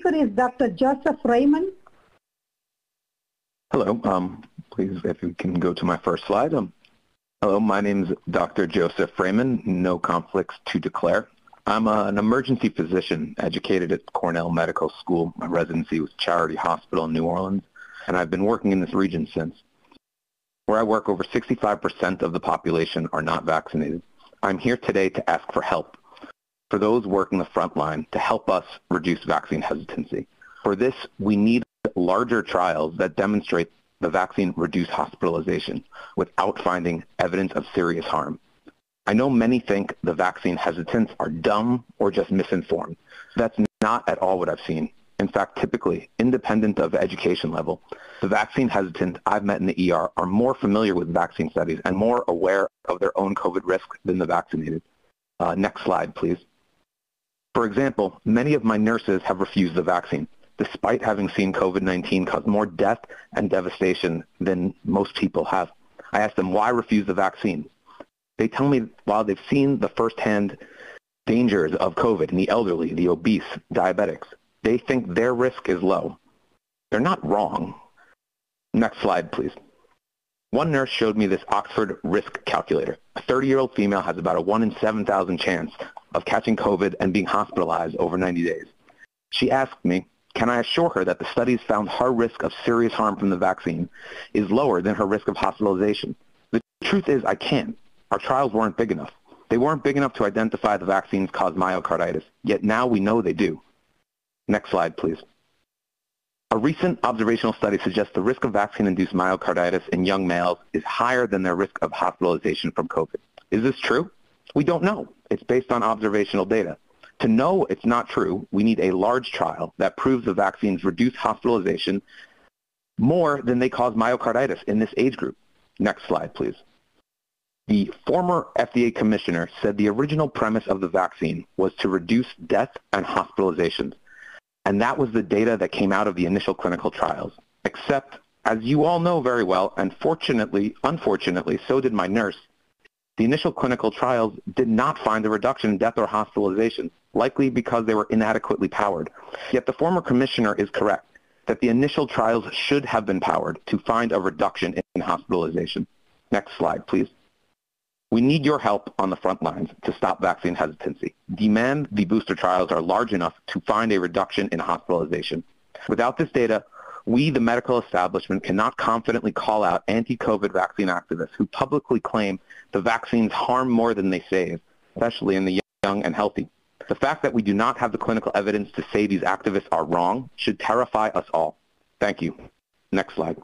speaker is Dr. Joseph Fraiman. Hello. Please, if you can go to my first slide. Hello, my name is Dr. Joseph Fraiman, no conflicts to declare. I'm an emergency physician educated at Cornell Medical School. My residency was Charity Hospital in New Orleans, and I've been working in this region since. Where I work, over 65% of the population are not vaccinated. I'm here today to ask for help for those working the front line to help us reduce vaccine hesitancy. For this, we need larger trials that demonstrate the vaccine reduced hospitalization without finding evidence of serious harm. I know many think the vaccine hesitants are dumb or just misinformed. That's not at all what I've seen. In fact, typically, independent of education level, the vaccine hesitant I've met in the ER are more familiar with vaccine studies and more aware of their own COVID risk than the vaccinated. Next slide, please. For example, many of my nurses have refused the vaccine, despite having seen COVID-19 cause more death and devastation than most people have. I asked them why refuse the vaccine. They tell me while they've seen the firsthand dangers of COVID in the elderly, the obese, diabetics, they think their risk is low. They're not wrong. Next slide, please. One nurse showed me this Oxford risk calculator. A 30-year-old female has about a 1 in 7,000 chance of catching COVID and being hospitalized over 90 days. She asked me, can I assure her that the studies found her risk of serious harm from the vaccine is lower than her risk of hospitalization? The truth is I can't. Our trials weren't big enough. They weren't big enough to identify the vaccines cause myocarditis, yet now we know they do. Next slide, please. A recent observational study suggests the risk of vaccine-induced myocarditis in young males is higher than their risk of hospitalization from COVID. Is this true? We don't know. It's based on observational data. To know it's not true, we need a large trial that proves the vaccines reduce hospitalization more than they cause myocarditis in this age group. Next slide, please. The former FDA commissioner said the original premise of the vaccine was to reduce death and hospitalizations. And that was the data that came out of the initial clinical trials. Except, as you all know very well, and unfortunately, so did my nurse, the initial clinical trials did not find a reduction in death or hospitalization, likely because they were inadequately powered. Yet the former commissioner is correct that the initial trials should have been powered to find a reduction in hospitalization. Next slide, please. We need your help on the front lines to stop vaccine hesitancy. Demand the booster trials are large enough to find a reduction in hospitalization. Without this data, we, the medical establishment, cannot confidently call out anti-COVID vaccine activists who publicly claim the vaccines harm more than they save, especially in the young and healthy. The fact that we do not have the clinical evidence to say these activists are wrong should terrify us all. Thank you. Next slide.